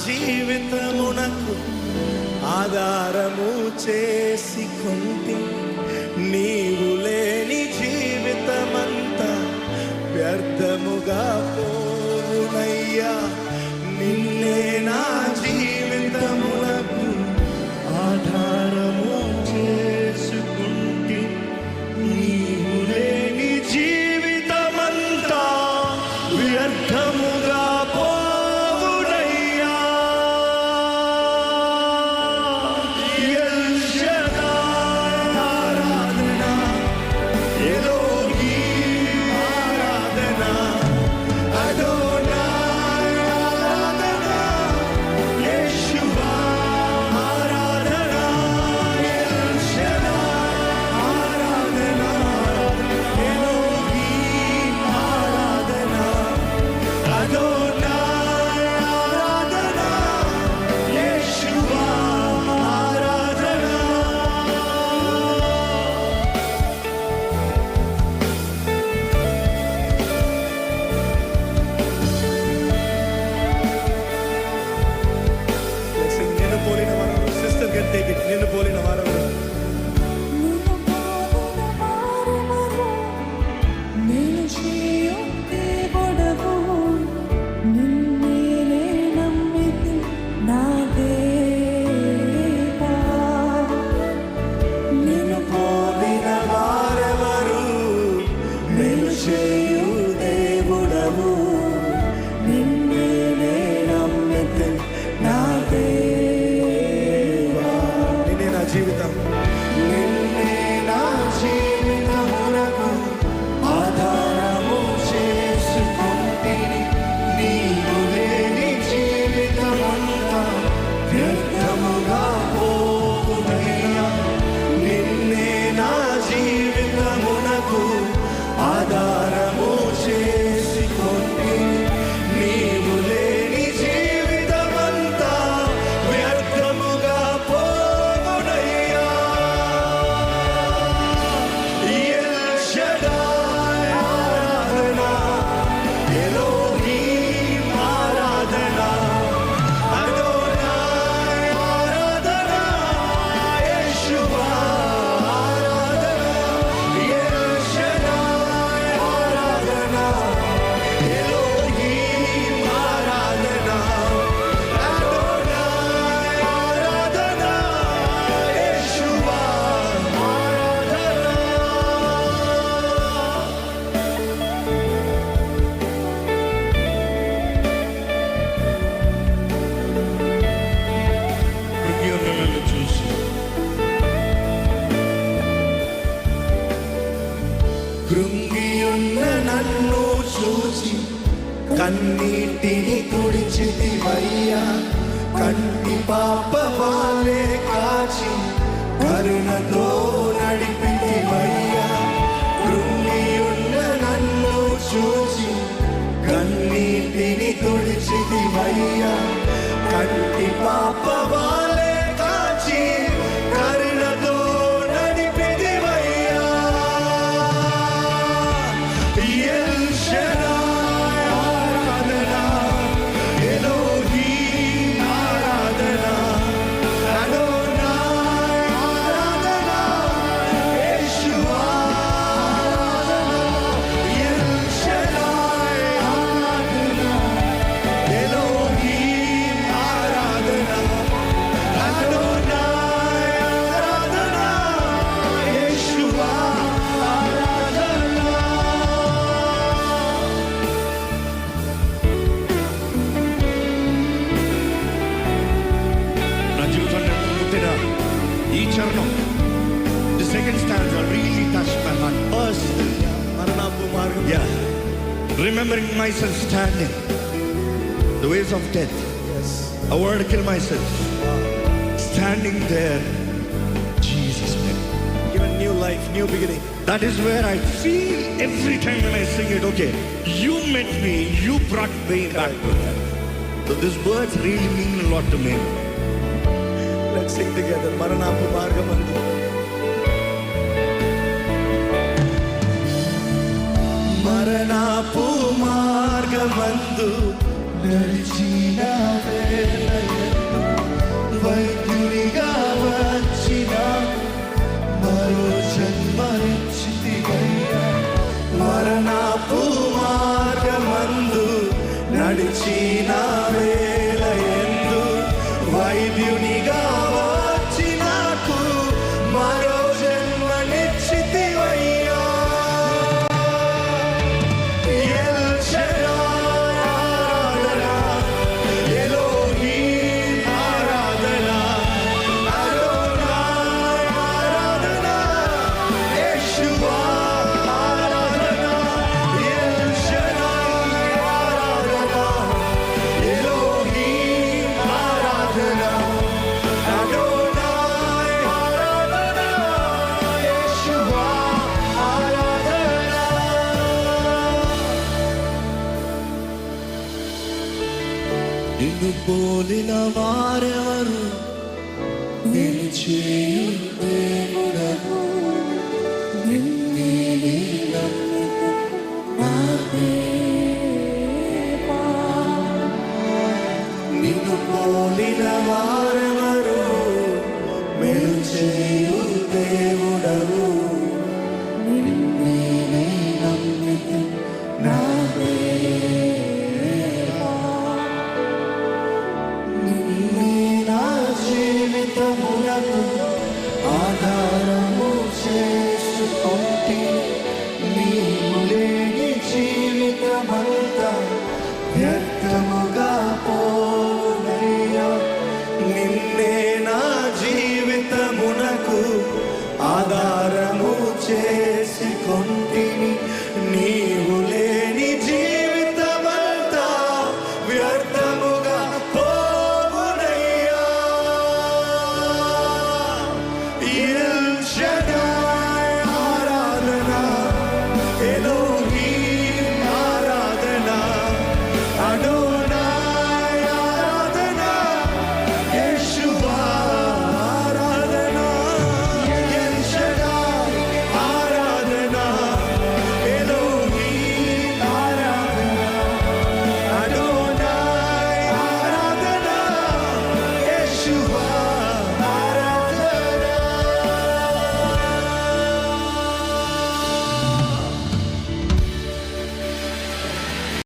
జీవితమునకు ఆధారము చేసుకుంటే నీవు లేని జీవితమంతా వ్యర్థముగా పోవునయ్యా. నిన్నే నా జీవితమునకు ఆధారము చేసుకుంటే నీవు లేని జీవితమంతా వ్యర్థముగా పోవునయ్యా. ఎల్ షదాయ్ ఆరాధన, ఎలోహీం ఆరాధన, అడోనాయ్ ఆరాధన, యేషువా ఆరాధన, ఎల్ షదాయ్ ఆరాధన, ఎలోహీం ఆరాధన, అడోనాయ్ ఆరాధన, యేషువా ఆరాధన. నిన్ను పోలిన వారు సిస్టర్ కెన్ టేక్ ఇట్. నిన్ను పోలిన వారు నిన్ను పోలిన వారెవరు? మేలు చేయు దేవుడవు, నిన్నే నమ్మితే నా దేవా. నిన్నే నా జీవితం, నిన్నే నా జీవితమునకు ఆధారము చేసుకుంటిని. నీవు లేని జీవితమంతా వ్యర్థముగా పోవునయ్యా. నిన్నే నా జీవితమునకు ఆధారము చేసుకుంటిని. నీవు లేని జీవితమంతా వ్యర్థముగా పోవునయ్యా. ఎల్ షదాయ్ ఆరాధన, ఎలోహీం ఆరాధన, అడోనాయ్ ఆరాధన, యేషువా ఆరాధన, ఎల్ షదాయ్ ఆరాధన, ఎలోహీం ఆరాధన, అడోనాయ్ ఆరాధన, యేషువా ఆరాధన. నన్ను చూసి కృంగియున్న నన్ను చూసి కన్నీటిని తుడిచితివయ్యా. కంటి పాప వాలే కాచి కరుణతో నడిపితివయ్యా. కృంగియున్న నన్ను చూసి కన్నీటిని తుడిచితివయ్యా. కంటి పాప వాలే కాచి కరుణతో నడిపితివయ్యా. ఎల్ షదాయ్ ఆరాధన, ఎలోహీం ఆరాధన, అడోనాయ్ ఆరాధన, యేషువా ఆరాధన, ఎల్ షదాయ్ ఆరాధన, ఎలోహీం ఆరాధన, అడోనాయ్ ఆరాధన, యేషువా ఆరాధన. నా జీవితంలో పుట్టిన ఈ చరణం, the second stanza really touched my heart. First, మరణపు మార్గం. Yeah, remembering myself standing the ways of death. Yes, I wanted to kill myself. Standing there, Jesus met me. Given new life, new beginning. That is where I feel every time when I sing it. Okay, you met me, you brought me back to that. So these words really mean a lot to me. Let's sing together. మరణపు మార్గమందు, మరణపు మార్గమందు నడిచిన వేళ నడిచిన వేళ ఎందు వైద్యునిగా వచ్చి నాకు మరో జన్మనిచ్చితివయ్యా. ఎల్ షడాయ్ ఆరాధన, ఎలోహీం ఆరాధన, అదోనాయ్ ఆరాధన, యెషువా ఆరాధన. ఎల్ షడాయ్ ఆరాధన, ఎలోహీం ఆరాధన, అదోనాయ్ ఆరాధన, యెషువా ఆరాధన. నిన్ను పోలిన వారెవరు, నేను చేయు దేవుడవు, నిన్నే నమ్మిక నా దేవా. నిన్ను పోలిన వారెవరు, మేలు చేయు దేవుడవు, నిన్నే నమ్మిక నా దేవా. నిన్నే నా జీవితమునకు ఆధారము చేసుకొంటి, నీవు లేని జీవితమంతా వ్యర్థ